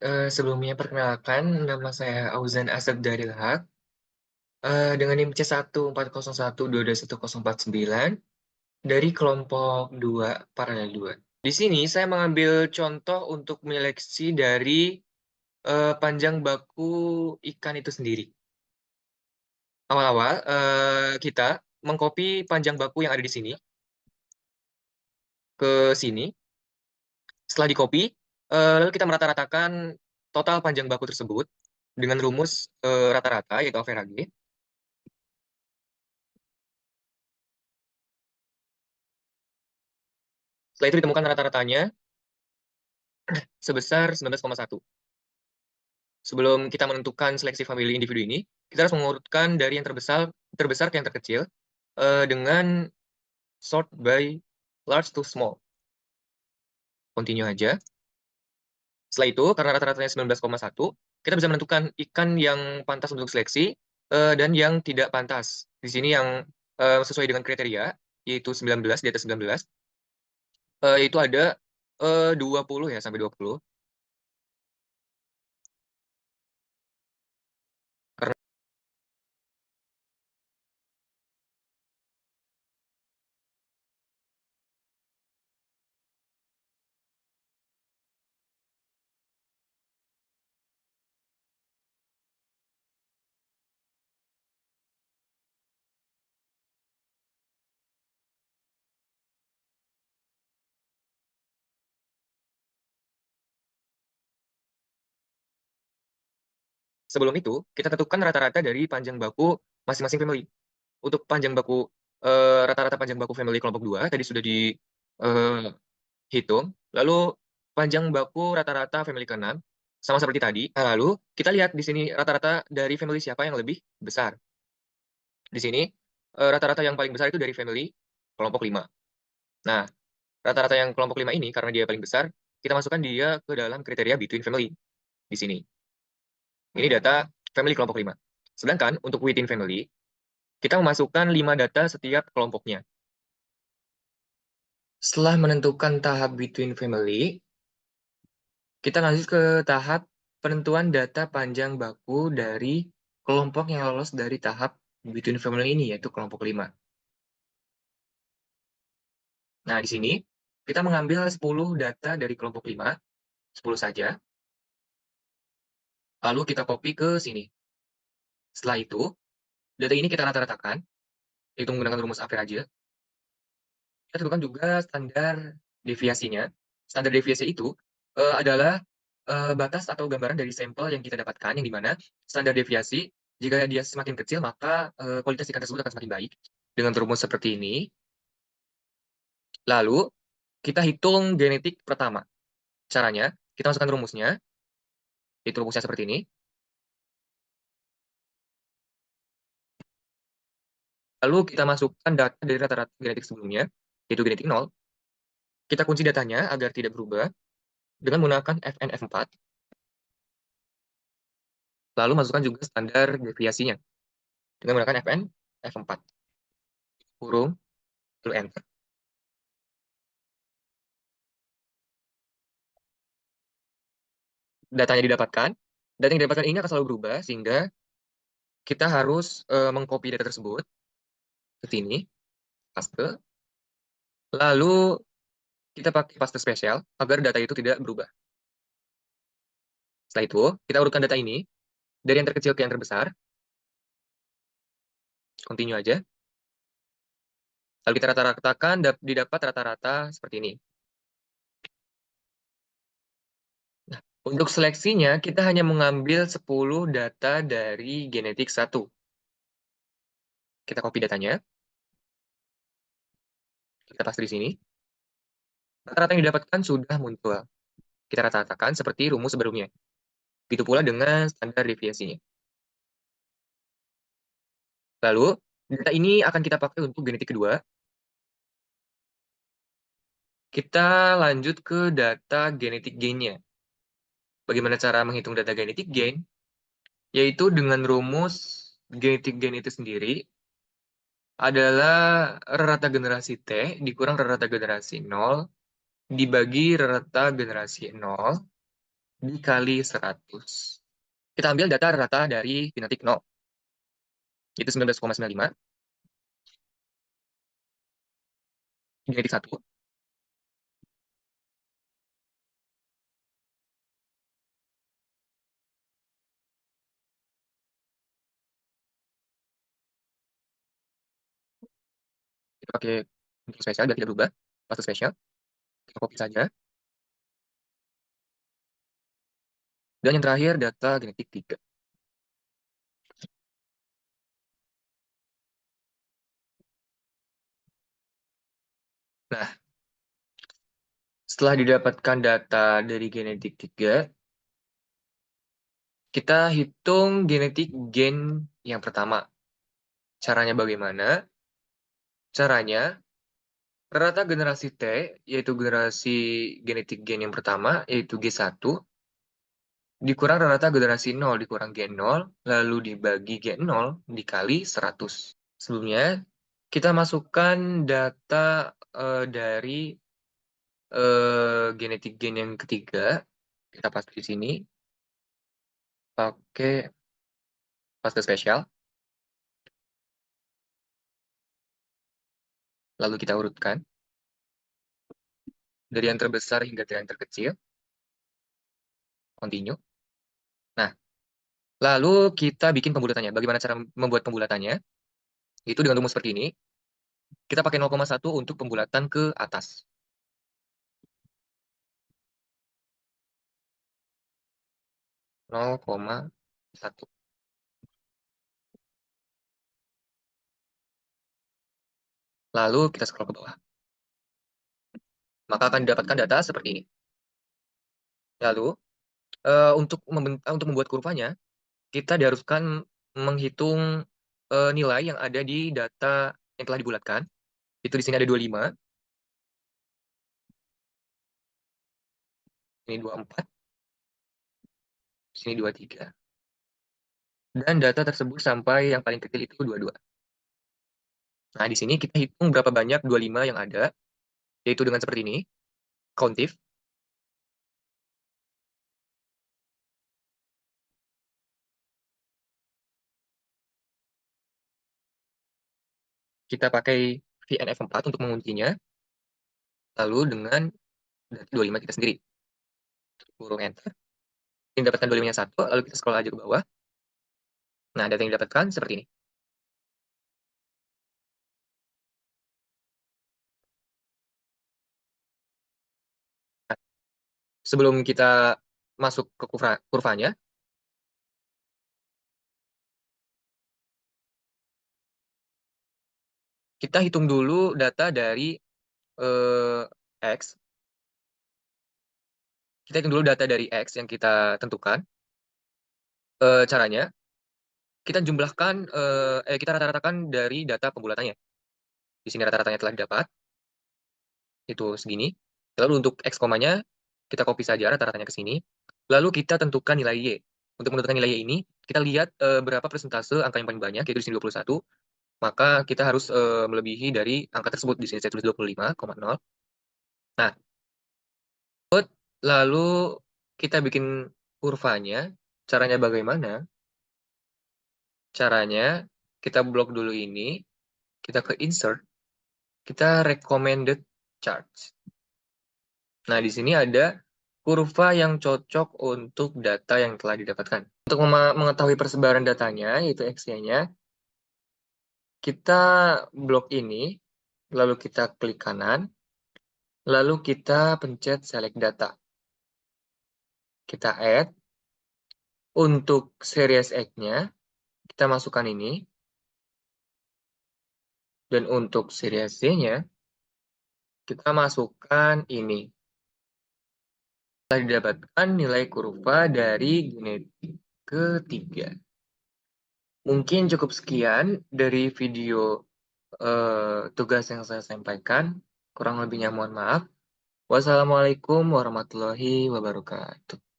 Sebelumnya perkenalkan, nama saya Auzan Asad Darilhaq, dengan NIM C140122149 dari kelompok 2 paralel 2. Di sini saya mengambil contoh untuk menyeleksi dari panjang baku ikan itu sendiri. Awal-awal kita mengcopy panjang baku yang ada di sini ke sini. Setelah di-copy, lalu kita merata-ratakan total panjang baku tersebut dengan rumus rata-rata yaitu average. Setelah itu ditemukan rata-ratanya sebesar 19,1. Sebelum kita menentukan seleksi famili individu ini, kita harus mengurutkan dari yang terbesar ke yang terkecil dengan sort by large to small. Continue aja. Setelah itu, karena rata-ratanya 19,1, kita bisa menentukan ikan yang pantas untuk seleksi dan yang tidak pantas. Di sini yang sesuai dengan kriteria, yaitu 19, di atas 19, itu ada 20 ya, sampai 20. Karena sebelum itu, kita tentukan rata-rata dari panjang baku masing-masing family. Untuk panjang baku rata-rata panjang baku family kelompok 2 tadi sudah dihitung. Lalu panjang baku rata-rata family ke-6 sama seperti tadi. Nah, lalu kita lihat di sini rata-rata dari family siapa yang lebih besar. Di sini rata-rata yang paling besar itu dari family kelompok 5. Nah, rata-rata yang kelompok 5 ini karena dia paling besar, kita masukkan dia ke dalam kriteria between family di sini. Ini data family kelompok 5. Sedangkan untuk within family, kita memasukkan 5 data setiap kelompoknya. Setelah menentukan tahap between family, kita lanjut ke tahap penentuan data panjang baku dari kelompok yang lolos dari tahap between family ini, yaitu kelompok 5. Nah, di sini kita mengambil 10 data dari kelompok 5, 10 saja, lalu kita copy ke sini. Setelah itu, data ini kita rata-ratakan, yaitu menggunakan rumus average. Kita tentukan juga standar deviasinya. Standar deviasi itu adalah batas atau gambaran dari sampel yang kita dapatkan, yang dimana standar deviasi, jika dia semakin kecil, maka kualitas ikan tersebut akan semakin baik. Dengan rumus seperti ini, lalu kita hitung genetik pertama. Caranya, kita masukkan rumusnya, itu rumusnya seperti ini. Lalu kita masukkan data dari rata-rata genetik sebelumnya, yaitu genetik 0. Kita kunci datanya agar tidak berubah dengan menggunakan FNF4. Lalu masukkan juga standar deviasinya dengan menggunakan FN F4. Kurung, lalu enter. Datanya didapatkan. Data yang didapatkan ini akan selalu berubah, sehingga kita harus mengcopy data tersebut ke sini, paste. Lalu kita pakai paste spesial agar data itu tidak berubah. Setelah itu, kita urutkan data ini dari yang terkecil ke yang terbesar. Continue aja. Lalu kita rata-ratakan, didapat rata-rata seperti ini. Nah, untuk seleksinya, kita hanya mengambil 10 data dari genetik 1. Kita copy datanya. Kita paste di sini. Rata-rata yang didapatkan sudah muncul. Kita rata-ratakan seperti rumus sebelumnya. Begitu pula dengan standar deviasinya. Lalu, data ini akan kita pakai untuk genetik kedua. Kita lanjut ke data genetik gain-nya. Bagaimana cara menghitung data genetik gain? Yaitu dengan rumus genetik gain itu sendiri adalah rata generasi T dikurang rata generasi 0 dibagi rata generasi 0 dikali 100. Kita ambil data rata dari genetik 0, itu 19,95, genetik 1, kita pakai untuk spesial biar tidak berubah, fase spesial, kita copy saja. Dan yang terakhir data genetik 3. Nah, setelah didapatkan data dari genetik 3, kita hitung genetik gen yang pertama. Caranya bagaimana? Caranya, rata generasi T, yaitu generasi genetik gen yang pertama, yaitu G1, dikurang rata generasi 0, dikurang G0, lalu dibagi G0 dikali 100. Sebelumnya, kita masukkan data dari genetik gen yang ketiga. Kita paste di sini, pakai paste spesial. Lalu kita urutkan dari yang terbesar hingga yang terkecil. Continue. Nah, lalu kita bikin pembulatannya. Bagaimana cara membuat pembulatannya? Itu dengan rumus seperti ini. Kita pakai 0,1 untuk pembulatan ke atas. 0,1. Lalu kita scroll ke bawah. Maka akan didapatkan data seperti ini. Lalu, untuk membuat kurvanya, kita diharuskan menghitung nilai yang ada di data yang telah dibulatkan. Itu di sini ada 25. Ini 24. Sini 23. Dan data tersebut sampai yang paling kecil itu 22. Nah, di sini kita hitung berapa banyak 25 yang ada, yaitu dengan seperti ini, countif. Kita pakai VNF4 untuk menguncinya, lalu dengan data 25 kita sendiri. Kurung enter. Ini dapatkan 25-nya 1, lalu kita scroll aja ke bawah. Nah, data yang didapatkan seperti ini. Nah, sebelum kita masuk ke kurvanya, kita hitung dulu data dari X. Kita hitung dulu data dari X yang kita tentukan. Caranya, kita jumlahkan, kita rata-ratakan dari data pembulatannya. Di sini rata-ratanya telah didapat, itu segini. Lalu untuk X komanya, kita copy saja rata-ratanya ke sini. Lalu kita tentukan nilai Y. Untuk menentukan nilai Y ini, kita lihat berapa persentase angka yang paling banyak, yaitu di sini 21. Maka kita harus melebihi dari angka tersebut. Di sini saya tulis 25,0. Nah, lalu kita bikin kurvanya. Caranya bagaimana? Caranya, kita blok dulu ini, kita ke insert, kita recommended charts. Nah, di sini ada kurva yang cocok untuk data yang telah didapatkan. Untuk mengetahui persebaran datanya, yaitu XY-nya, kita blok ini, lalu kita klik kanan, lalu kita pencet select data. Kita add. Untuk series X-nya, kita masukkan ini. Dan untuk series Z-nya, kita masukkan ini. Telah didapatkan nilai kurva dari genetik ketiga. Mungkin cukup sekian dari video tugas yang saya sampaikan. Kurang lebihnya mohon maaf. Wassalamualaikum warahmatullahi wabarakatuh.